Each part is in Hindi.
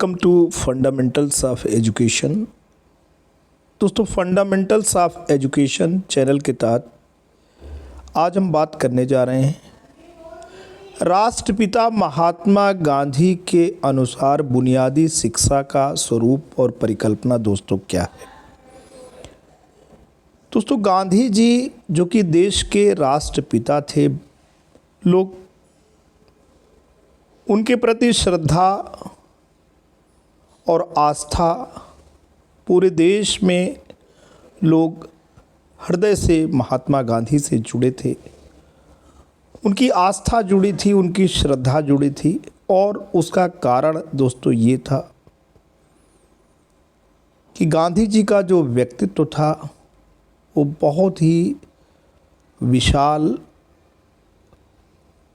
Welcome to fundamentals of education. दोस्तों, फंडामेंटल्स ऑफ एजुकेशन चैनल के तहत आज हम बात करने जा रहे हैं राष्ट्रपिता महात्मा गांधी के अनुसार बुनियादी शिक्षा का स्वरूप और परिकल्पना दोस्तों क्या है। दोस्तों, गांधी जी जो कि देश के राष्ट्रपिता थे, लोग उनके प्रति श्रद्धा और आस्था पूरे देश में लोग हृदय से महात्मा गांधी से जुड़े थे। उनकी आस्था जुड़ी थी, उनकी श्रद्धा जुड़ी थी और उसका कारण दोस्तों ये था कि गांधी जी का जो व्यक्तित्व था वो बहुत ही विशाल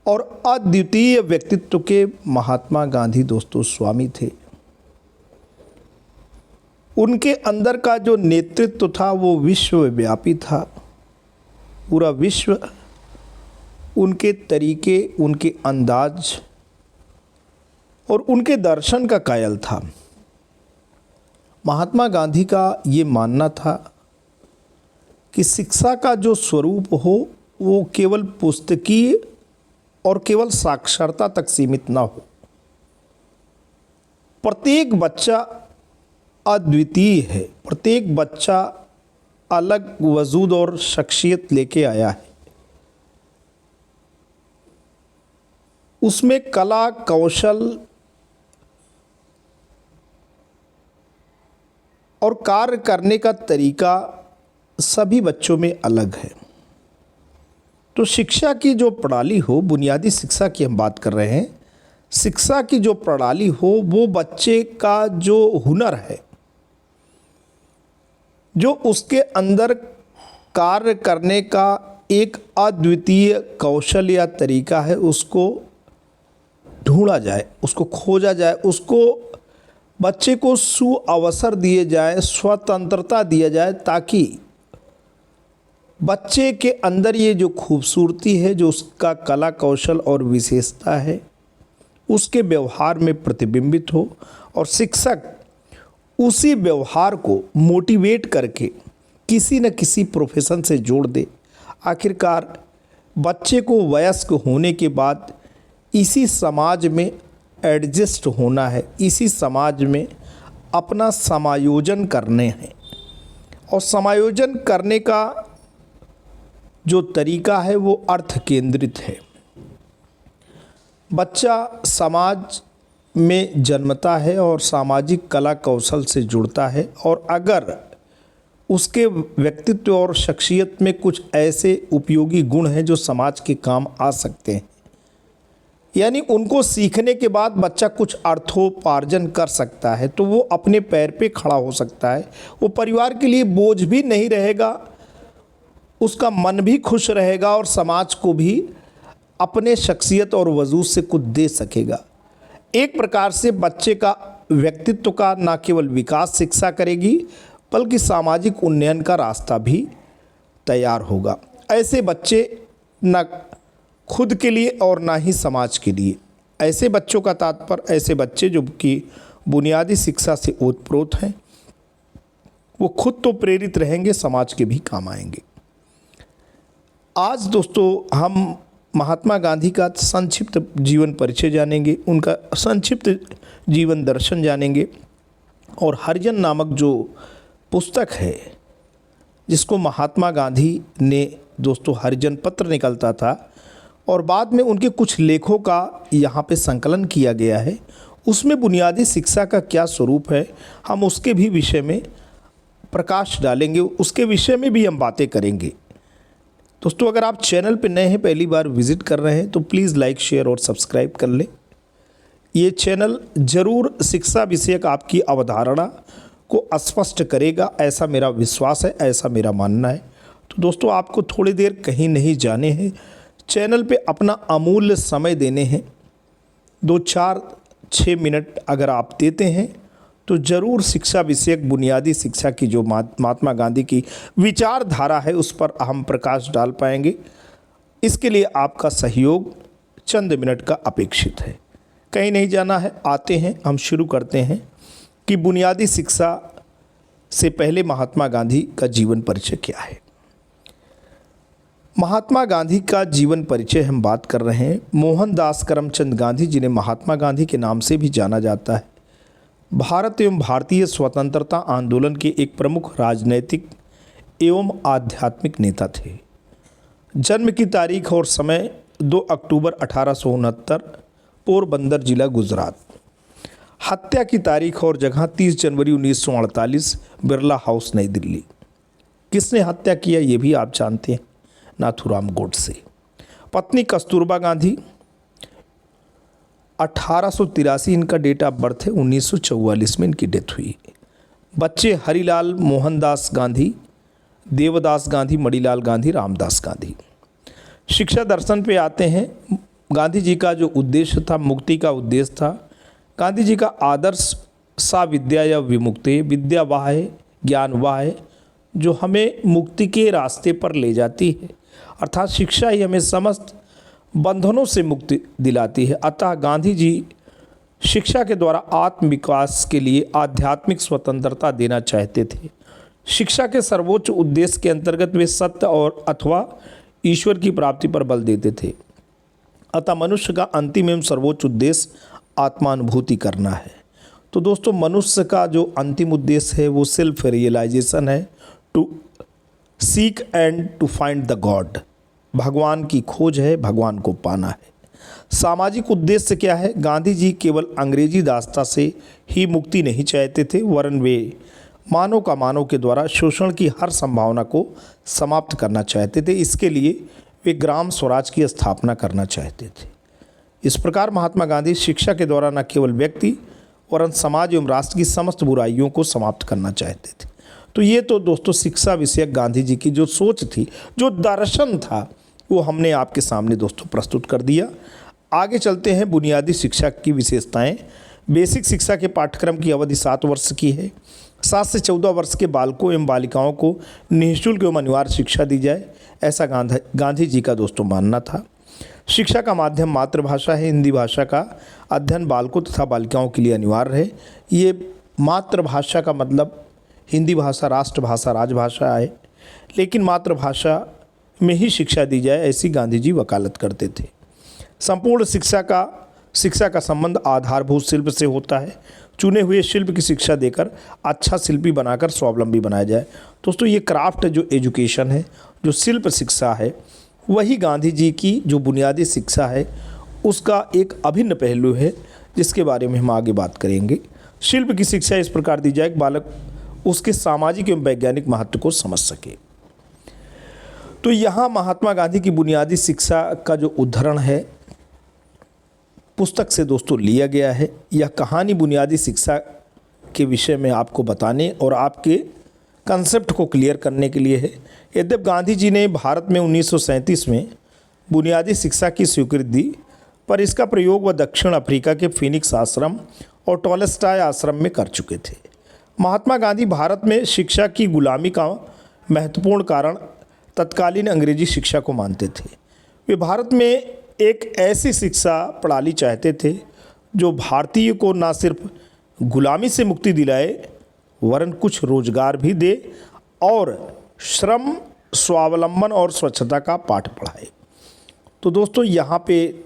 और अद्वितीय व्यक्तित्व के महात्मा गांधी दोस्तों स्वामी थे। उनके अंदर का जो नेतृत्व था वो विश्वव्यापी था। पूरा विश्व उनके तरीके, उनके अंदाज और उनके दर्शन का कायल था। महात्मा गांधी का ये मानना था कि शिक्षा का जो स्वरूप हो वो केवल पुस्तकीय और केवल साक्षरता तक सीमित ना हो। प्रत्येक बच्चा अद्वितीय है, प्रत्येक बच्चा अलग वजूद और शख्सियत लेके आया है। उसमें कला, कौशल और कार्य करने का तरीका सभी बच्चों में अलग है। तो शिक्षा की जो प्रणाली हो, बुनियादी शिक्षा की हम बात कर रहे हैं, शिक्षा की जो प्रणाली हो वो बच्चे का जो हुनर है, जो उसके अंदर कार्य करने का एक अद्वितीय कौशल या तरीका है, उसको ढूंढा जाए, उसको खोजा जाए, उसको बच्चे को सुअवसर दिए जाए, स्वतंत्रता दिया जाए, ताकि बच्चे के अंदर ये जो खूबसूरती है, जो उसका कला कौशल और विशेषता है, उसके व्यवहार में प्रतिबिंबित हो और शिक्षक उसी व्यवहार को मोटिवेट करके किसी न किसी प्रोफेशन से जोड़ दे। आखिरकार बच्चे को वयस्क होने के बाद इसी समाज में एडजस्ट होना है, इसी समाज में अपना समायोजन करने हैं और समायोजन करने का जो तरीका है वो अर्थ केंद्रित है। बच्चा समाज में जन्मता है और सामाजिक कला कौशल से जुड़ता है, और अगर उसके व्यक्तित्व और शख्सियत में कुछ ऐसे उपयोगी गुण हैं जो समाज के काम आ सकते हैं, यानी उनको सीखने के बाद बच्चा कुछ अर्थोपार्जन कर सकता है, तो वो अपने पैर पे खड़ा हो सकता है। वो परिवार के लिए बोझ भी नहीं रहेगा, उसका मन भी खुश रहेगा और समाज को भी अपने शख्सियत और वजूद से कुछ दे सकेगा। एक प्रकार से बच्चे का व्यक्तित्व का न केवल विकास शिक्षा करेगी, बल्कि सामाजिक उन्नयन का रास्ता भी तैयार होगा। ऐसे बच्चे न खुद के लिए और ना ही समाज के लिए, ऐसे बच्चों का तात्पर्य ऐसे बच्चे जो कि बुनियादी शिक्षा से ओतप्रोत हैं, वो खुद तो प्रेरित रहेंगे, समाज के भी काम आएंगे। आज दोस्तों हम महात्मा गांधी का संक्षिप्त जीवन परिचय जानेंगे, उनका संक्षिप्त जीवन दर्शन जानेंगे और हरिजन नामक जो पुस्तक है, जिसको महात्मा गांधी ने दोस्तों हरिजन पत्र निकलता था और बाद में उनके कुछ लेखों का यहाँ पे संकलन किया गया है, उसमें बुनियादी शिक्षा का क्या स्वरूप है, हम उसके भी विषय में प्रकाश डालेंगे, उसके विषय में भी हम बातें करेंगे। दोस्तों, अगर आप चैनल पर नए हैं, पहली बार विज़िट कर रहे हैं, तो प्लीज़ लाइक, शेयर और सब्सक्राइब कर लें। ये चैनल ज़रूर शिक्षा विषयक आपकी अवधारणा को स्पष्ट करेगा, ऐसा मेरा विश्वास है, ऐसा मेरा मानना है। तो दोस्तों, आपको थोड़ी देर कहीं नहीं जाने हैं, चैनल पे अपना अमूल्य समय देने हैं। 2-4-6 मिनट अगर आप देते हैं तो ज़रूर शिक्षा विषयक बुनियादी शिक्षा की जो महात्मा गांधी की विचारधारा है उस पर हम प्रकाश डाल पाएंगे। इसके लिए आपका सहयोग चंद मिनट का अपेक्षित है। कहीं नहीं जाना है, आते हैं, हम शुरू करते हैं कि बुनियादी शिक्षा से पहले महात्मा गांधी का जीवन परिचय क्या है। महात्मा गांधी का जीवन परिचय हम बात कर रहे हैं। मोहनदास करमचंद गांधी, जिन्हें महात्मा गांधी के नाम से भी जाना जाता है, भारत एवं भारतीय स्वतंत्रता आंदोलन के एक प्रमुख राजनैतिक एवं आध्यात्मिक नेता थे। जन्म की तारीख और समय 2 अक्टूबर 1869, पोरबंदर जिला, गुजरात। हत्या की तारीख और जगह 30 जनवरी 1948, बिरला हाउस, नई दिल्ली। किसने हत्या किया ये भी आप जानते हैं, नाथूराम गोडसे। पत्नी कस्तूरबा गांधी, 1883 इनका डेट ऑफ बर्थ है, 1944 में इनकी डेथ हुई। बच्चे हरिलाल मोहनदास गांधी, देवदास गांधी, मणिलाल गांधी, रामदास गांधी। शिक्षा दर्शन पे आते हैं। गांधी जी का जो उद्देश्य था, मुक्ति का उद्देश्य था। गांधी जी का आदर्श सा विद्या या विमुक्ति, विद्या वह है, ज्ञान वह है जो हमें मुक्ति के रास्ते पर ले जाती है, अर्थात शिक्षा ही हमें समस्त बंधनों से मुक्ति दिलाती है। अतः गांधी जी शिक्षा के द्वारा आत्म विकास के लिए आध्यात्मिक स्वतंत्रता देना चाहते थे। शिक्षा के सर्वोच्च उद्देश्य के अंतर्गत वे सत्य और अथवा ईश्वर की प्राप्ति पर बल देते थे। अतः मनुष्य का अंतिम एवं सर्वोच्च उद्देश्य आत्मानुभूति करना है। तो दोस्तों, मनुष्य का जो अंतिम उद्देश्य है वो सेल्फ रियलाइजेशन है, to seek and to find the God. भगवान की खोज है, भगवान को पाना है। सामाजिक उद्देश्य क्या है? गांधी जी केवल अंग्रेजी दास्ता से ही मुक्ति नहीं चाहते थे, वरन वे मानव का मानव के द्वारा शोषण की हर संभावना को समाप्त करना चाहते थे। इसके लिए वे ग्राम स्वराज की स्थापना करना चाहते थे। इस प्रकार महात्मा गांधी शिक्षा के द्वारा न केवल व्यक्ति वरन समाज एवं राष्ट्र की समस्त बुराइयों को समाप्त करना चाहते थे। तो ये तो दोस्तों शिक्षा विषयक गांधी जी की जो सोच थी, जो दर्शन था, वो हमने आपके सामने दोस्तों प्रस्तुत कर दिया। आगे चलते हैं। बुनियादी शिक्षा की विशेषताएं। बेसिक शिक्षा के पाठ्यक्रम की अवधि 7 वर्ष की है। 7 से 14 वर्ष के बालकों एवं बालिकाओं को निःशुल्क एवं अनिवार्य शिक्षा दी जाए, ऐसा गांधी जी का दोस्तों मानना था। शिक्षा का माध्यम मातृभाषा है। हिंदी भाषा का अध्ययन बालकों तथा बालिकाओं के लिए अनिवार्य है। ये मातृभाषा का मतलब हिंदी भाषा राष्ट्रभाषा, राजभाषा है, लेकिन मातृभाषा में ही शिक्षा दी जाए, ऐसी गांधी जी वकालत करते थे। संपूर्ण शिक्षा का संबंध आधारभूत शिल्प से होता है। चुने हुए शिल्प की शिक्षा देकर अच्छा शिल्पी बनाकर स्वावलंबी बनाया जाए। दोस्तों, ये क्राफ्ट जो एजुकेशन है, जो शिल्प शिक्षा है, वही गांधी जी की जो बुनियादी शिक्षा है उसका एक अभिन्न पहलू है, जिसके बारे में हम आगे बात करेंगे। शिल्प की शिक्षा इस प्रकार दी जाए कि बालक उसके सामाजिक एवं वैज्ञानिक महत्व को समझ सके। तो यहाँ महात्मा गांधी की बुनियादी शिक्षा का जो उदाहरण है पुस्तक से दोस्तों लिया गया है। यह कहानी बुनियादी शिक्षा के विषय में आपको बताने और आपके कंसेप्ट को क्लियर करने के लिए है। यद्यपि गांधी जी ने भारत में 1937 में बुनियादी शिक्षा की स्वीकृति दी, पर इसका प्रयोग वह दक्षिण अफ्रीका के फिनिक्स आश्रम और टॉलस्टॉय आश्रम में कर चुके थे। महात्मा गांधी भारत में शिक्षा की गुलामी का महत्वपूर्ण कारण तत्कालीन अंग्रेजी शिक्षा को मानते थे। वे भारत में एक ऐसी शिक्षा प्रणाली चाहते थे जो भारतीय को न सिर्फ गुलामी से मुक्ति दिलाए वरन कुछ रोजगार भी दे और श्रम, स्वावलंबन और स्वच्छता का पाठ पढ़ाए। तो दोस्तों, यहाँ पे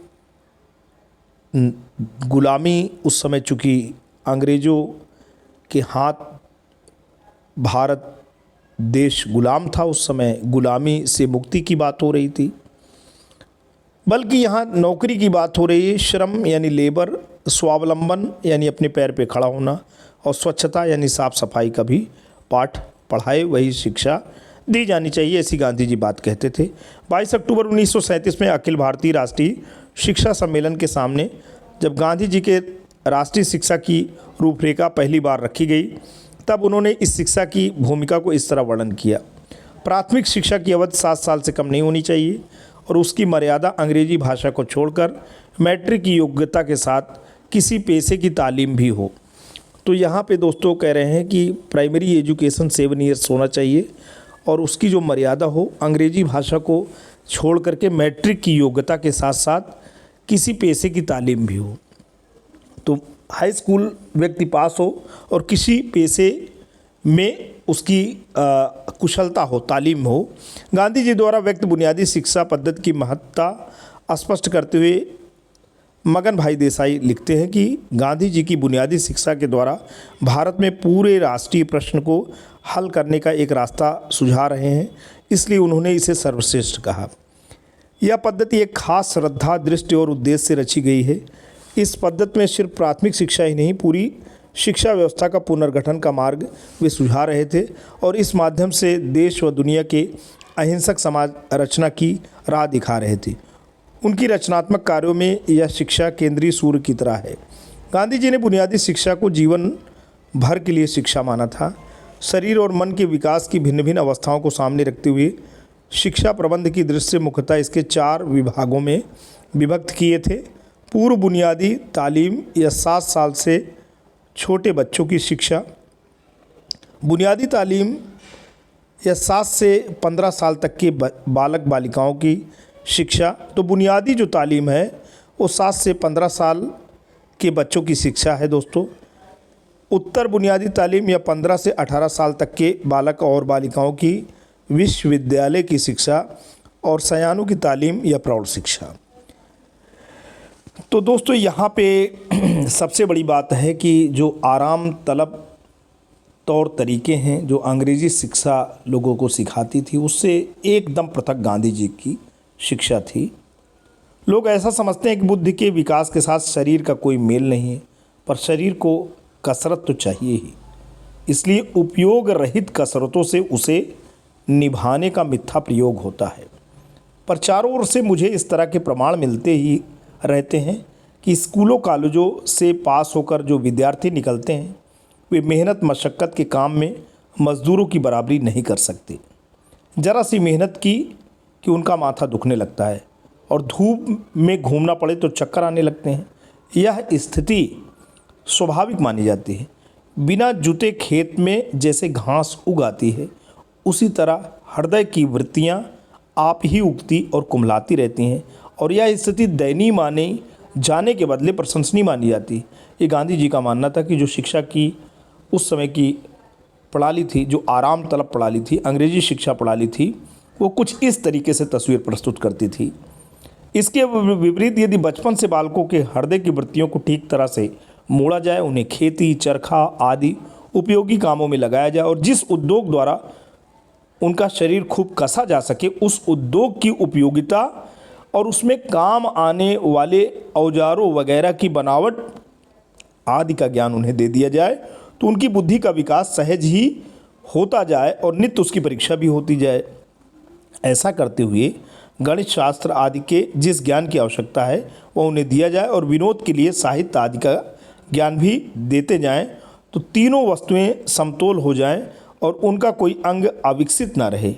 गुलामी उस समय चूँकि अंग्रेज़ों के हाथ भारत देश गुलाम था, उस समय गुलामी से मुक्ति की बात हो रही थी, बल्कि यहाँ नौकरी की बात हो रही है। श्रम यानी लेबर, स्वावलंबन यानी अपने पैर पे खड़ा होना, और स्वच्छता यानी साफ सफाई का भी पाठ पढ़ाए, वही शिक्षा दी जानी चाहिए, ऐसी गांधी जी बात कहते थे। 22 अक्टूबर 1937 में अखिल भारतीय राष्ट्रीय शिक्षा सम्मेलन के सामने जब गांधी जी के राष्ट्रीय शिक्षा की रूपरेखा पहली बार रखी गई, तब उन्होंने इस शिक्षा की भूमिका को इस तरह वर्णन किया। प्राथमिक शिक्षा की अवधि 7 साल से कम नहीं होनी चाहिए और उसकी मर्यादा अंग्रेजी भाषा को छोड़कर मैट्रिक की योग्यता के साथ किसी पेशे की तालीम भी हो। तो यहाँ पे दोस्तों कह रहे हैं कि प्राइमरी एजुकेशन 7 ईयर्स होना चाहिए और उसकी जो मर्यादा हो अंग्रेजी भाषा को छोड़ करके मैट्रिक की योग्यता के साथ साथ किसी पेशे की तालीम भी हो। तो हाई स्कूल व्यक्ति पास हो और किसी पेशे में उसकी कुशलता हो, तालीम हो। गांधी जी द्वारा व्यक्त बुनियादी शिक्षा पद्धति की महत्ता स्पष्ट करते हुए मगन भाई देसाई लिखते हैं कि गांधी जी की बुनियादी शिक्षा के द्वारा भारत में पूरे राष्ट्रीय प्रश्न को हल करने का एक रास्ता सुझा रहे हैं, इसलिए उन्होंने इसे सर्वश्रेष्ठ कहा। यह पद्धति एक खास श्रद्धा, दृष्टि और उद्देश्य से रची गई है। इस पद्धति में सिर्फ प्राथमिक शिक्षा ही नहीं, पूरी शिक्षा व्यवस्था का पुनर्गठन का मार्ग वे सुझा रहे थे और इस माध्यम से देश व दुनिया के अहिंसक समाज रचना की राह दिखा रहे थे। उनकी रचनात्मक कार्यों में यह शिक्षा केंद्रीय सूर्य की तरह है। गांधी जी ने बुनियादी शिक्षा को जीवन भर के लिए शिक्षा माना था। शरीर और मन के विकास की भिन्न भिन्न अवस्थाओं को सामने रखते हुए शिक्षा प्रबंध की दृष्टि से मुख्यतः इसके 4 विभागों में विभक्त किए थे। पूर्व बुनियादी तालीम या 7 साल से छोटे बच्चों की शिक्षा, बुनियादी तालीम या 7 से 15 साल तक के बालक बालिकाओं की शिक्षा। तो बुनियादी जो तालीम है वो 7 से 15 साल के बच्चों की शिक्षा है दोस्तों। उत्तर बुनियादी तालीम या 15 से 18 साल तक के बालक और बालिकाओं की विश्वविद्यालय की शिक्षा और सयानों की तालीम या प्रौढ़ शिक्षा। तो दोस्तों यहाँ पे सबसे बड़ी बात है कि जो आराम तलब तौर तरीके हैं जो अंग्रेज़ी शिक्षा लोगों को सिखाती थी, उससे एकदम पृथक गांधी जी की शिक्षा थी। लोग ऐसा समझते हैं कि बुद्धि के विकास के साथ शरीर का कोई मेल नहीं है, पर शरीर को कसरत तो चाहिए ही, इसलिए उपयोग रहित कसरतों से उसे निभाने का मिथ्या प्रयोग होता है। पर चारों ओर से मुझे इस तरह के प्रमाण मिलते ही रहते हैं कि स्कूलों कॉलेजों से पास होकर जो विद्यार्थी निकलते हैं वे मेहनत मशक्क़त के काम में मज़दूरों की बराबरी नहीं कर सकते। ज़रा सी मेहनत की कि उनका माथा दुखने लगता है और धूप में घूमना पड़े तो चक्कर आने लगते हैं। यह स्थिति स्वाभाविक मानी जाती है। बिना जूते खेत में जैसे घास उग आती है, उसी तरह हृदय की वृत्तियाँ आप ही उगती और कुम्हलाती रहती हैं और यह स्थिति दयनीय माने जाने के बदले प्रशंसनीय मानी जाती है। ये गांधी जी का मानना था कि जो शिक्षा की उस समय की प्रणाली थी, जो आराम तलब प्रणाली थी, अंग्रेजी शिक्षा प्रणाली थी, वो कुछ इस तरीके से तस्वीर प्रस्तुत करती थी। इसके विपरीत यदि बचपन से बालकों के हृदय की वृत्तियों को ठीक तरह से मोड़ा जाए, उन्हें खेती, चरखा आदि उपयोगी कामों में लगाया जाए और जिस उद्योग द्वारा उनका शरीर खूब कसा जा सके, उस उद्योग की उपयोगिता और उसमें काम आने वाले औजारों वगैरह की बनावट आदि का ज्ञान उन्हें दे दिया जाए, तो उनकी बुद्धि का विकास सहज ही होता जाए और नित्य उसकी परीक्षा भी होती जाए। ऐसा करते हुए गणित शास्त्र आदि के जिस ज्ञान की आवश्यकता है वह उन्हें दिया जाए और विनोद के लिए साहित्य आदि का ज्ञान भी देते जाएं, तो तीनों वस्तुएं समतोल हो जाएं और उनका कोई अंग अविकसित ना रहे।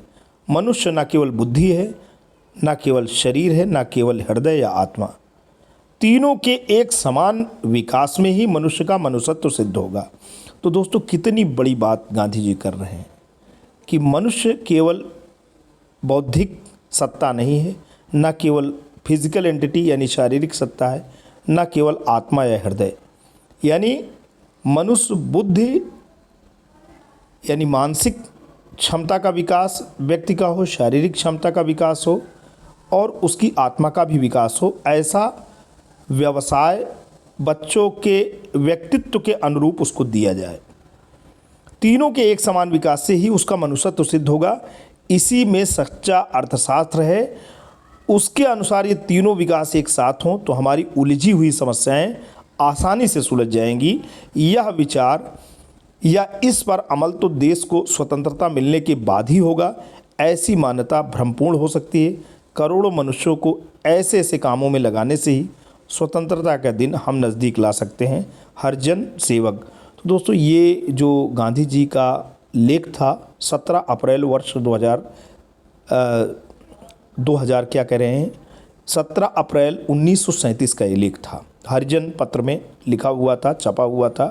मनुष्य न केवल बुद्धि है, न केवल शरीर है, न केवल हृदय या आत्मा, तीनों के एक समान विकास में ही मनुष्य का मनुष्यत्व सिद्ध होगा। तो दोस्तों कितनी बड़ी बात गांधी जी कर रहे हैं कि मनुष्य केवल बौद्धिक सत्ता नहीं है, न केवल फिजिकल एंटिटी यानी शारीरिक सत्ता है, न केवल आत्मा या हृदय, यानी मनुष्य बुद्धि यानी मानसिक क्षमता का विकास व्यक्ति का हो, शारीरिक क्षमता का विकास हो और उसकी आत्मा का भी विकास हो। ऐसा व्यवसाय बच्चों के व्यक्तित्व के अनुरूप उसको दिया जाए। तीनों के एक समान विकास से ही उसका मनुष्यत्व सिद्ध होगा। इसी में सच्चा अर्थशास्त्र है। उसके अनुसार ये तीनों विकास एक साथ हों तो हमारी उलझी हुई समस्याएं आसानी से सुलझ जाएंगी। यह विचार या इस पर अमल तो देश को स्वतंत्रता मिलने के बाद ही होगा। ऐसी मान्यता भ्रमपूर्ण हो सकती है। करोड़ों मनुष्यों को ऐसे ऐसे कामों में लगाने से ही स्वतंत्रता का दिन हम नज़दीक ला सकते हैं। हरिजन सेवक। तो दोस्तों ये जो गांधी जी का लेख था 17 अप्रैल वर्ष 2000 क्या कह रहे हैं 17 अप्रैल 1937 का ये लेख था। हरिजन पत्र में लिखा हुआ था, छपा हुआ था।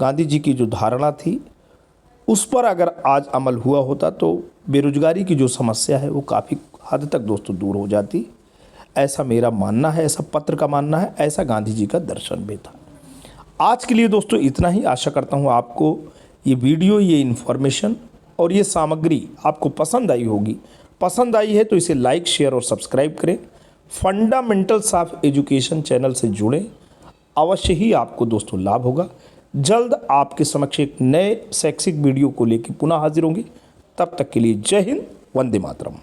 गांधी जी की जो धारणा थी उस पर अगर आज अमल हुआ होता तो बेरोजगारी की जो समस्या है वो काफ़ी हद तक दोस्तों दूर हो जाती। ऐसा मेरा मानना है, ऐसा पत्र का मानना है, ऐसा गांधी जी का दर्शन भी था। आज के लिए दोस्तों इतना ही। आशा करता हूँ आपको ये वीडियो, ये इन्फॉर्मेशन और ये सामग्री आपको पसंद आई होगी। पसंद आई है तो इसे लाइक, शेयर और सब्सक्राइब करें। फंडामेंटल्स ऑफ एजुकेशन चैनल से जुड़ें, अवश्य ही आपको दोस्तों लाभ होगा। जल्द आपके समक्ष एक नए शैक्षिक वीडियो को लेकर पुनः हाजिर होंगे। तब तक के लिए जय हिंद, वंदे मातरम।